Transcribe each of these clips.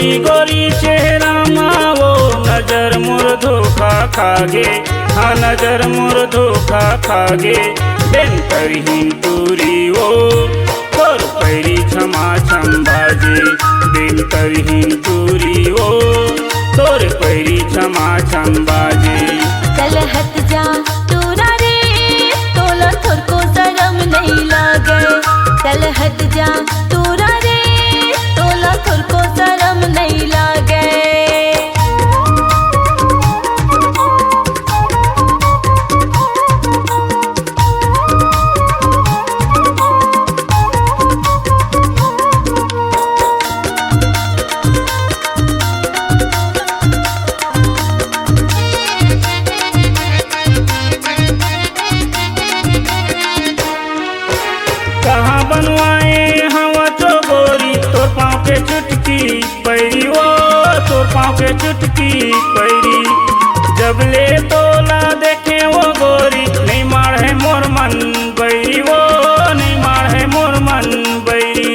गोरी गोरी चेहरा मावो नजर मोर धोखा खागे, हाँ नजर मोर धोखा खागे। बेन करहीन तूरी वो तोर पैरी क्षमा छम बाजे, बेन करहीन तूरी वो तोर पैरी क्षमा छम बाजे। चल हट जा तोरा रे तोला थोर को शर्म नहीं लागे, चल हट जा तोरा रे तोला थोर को शर्म नहीं लागे। कहाँ बनवाए हवा चोगोरी तोर पाँव के चुटकी पैरी वो तोर पाँव के चुटकी पैरी। जब ले तोला देखे वो गोरी नहीं मार है मोर मन बैरी, वो नहीं मार है मोर मन बैरी।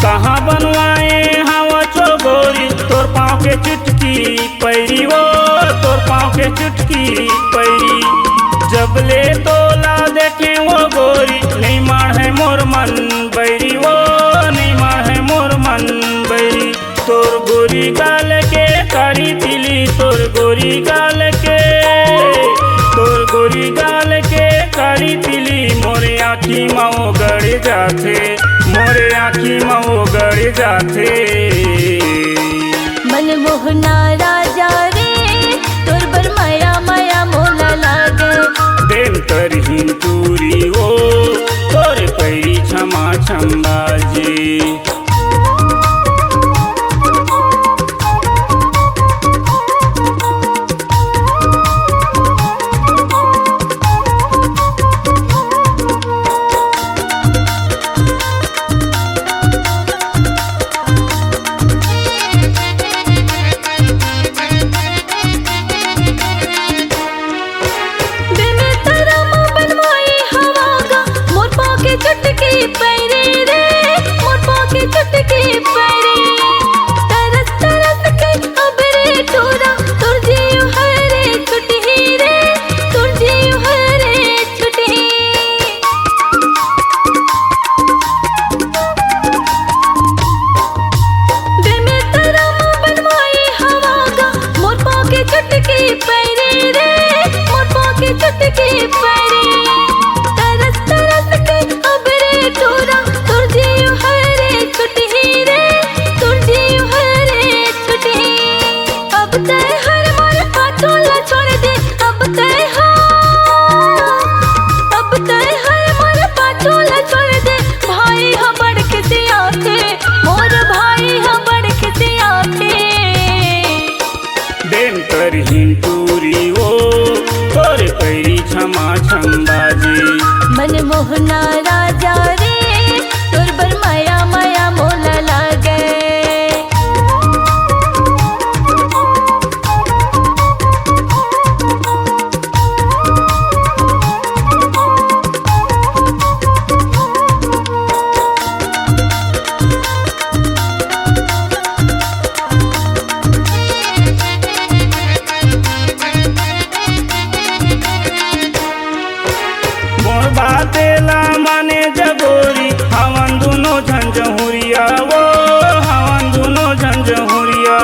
कहाँ बनवाए हवा चोगोरी तोर पाँव के चुटकी पैरी, वो तोर पाँव के चुटकी पैरी। जब ले तोला देखे वो गोरी नहीं मार है मोर मन बैरी, वो नहीं मार है मोर मन बैरी। तोर गोरी गाल के कारी तिली, तोर गोरी गाल के, तोर गोरी गाल के कारी तिली मोरे आँखी माओ गड़ जाथे, मोरे आँखी माओ गड़ जाथे। मन मोहना राजा रे तोर बर माया माया मोला लागे। बेन करहीन तूरी वो तोर पैरी क्षमा छम बाजे। चुटकी पैरी रे मोर पाँव के चुटकी पैरी। तरस तरस के अब रे तोरा तुर जियो है रे छुटही रे, तुर जियो है रे छुटही। बे में तेरा मुँह बनवाई हवा गा मोर पाँव के चुटकी पैरी रे, मोर पाँव के चुटकी पैरी। तरस तरस के अब रे तोरा तुर जियो है रे छुटही रे, तुर जियो है रे छुटही। अब तय हर मोर पाछोला छोड़ दे, अब तय अब तय हर मोर पाछोला छोड़ दे। भाई हा बड़ खिसिया थे मोर भाई हा बड़ खिसिया थे। बेन करहीन तूरी वो तोर पैरी क्षमा छम बाजे। मन मोहना राजा रे तोर बर माया माया मोला लागे। मोर बातेला माने जगोरी हवन दुनो झंझहुरिया, वो हवन दुनो झंझहुरिया।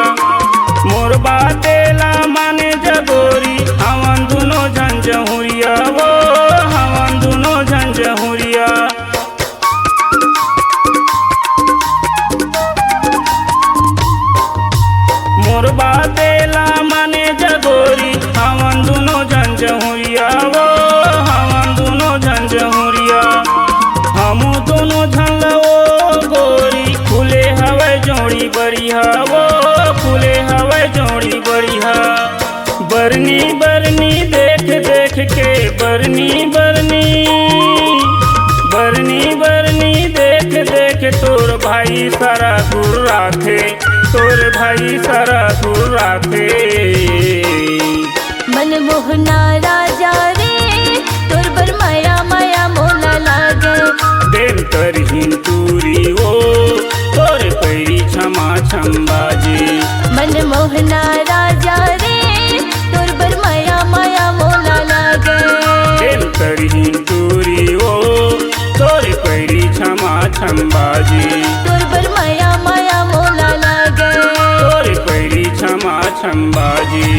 मोर बातेला माने जगोरी हवन दुनो झंझहुरिया, वो हवन दुनो झंझहुरिया। मोर बातेला माने जगोरी हवन दुनो झंझहुरिया, वो हवन दुनो झंझहुरिया। हम दोनों झंझो गोरी खुले हवे जोड़ी बढ़िया, वो खुले हवे जोड़ी बढ़िया। बरनी बरनी देख देख के बरनी बरनी, बरनी बरनी देख देख तोर भाई सारा गुर राखे, तोर भाई सारा गुर राखे। मन मोहना राजा रे तोर बर माया माया मोला लागे। करहीन तूरी ओ तोरे पैरी क्षमा छम्बाजी मन मोहना राजा रे तोर बर माया माया मोला लागे प्रेम करहीन तूरी ओ तोरे पैरी क्षमा छम्बाजी तोर बर माया माया मोला लागे तोरे पैरी क्षमा छम्बाजी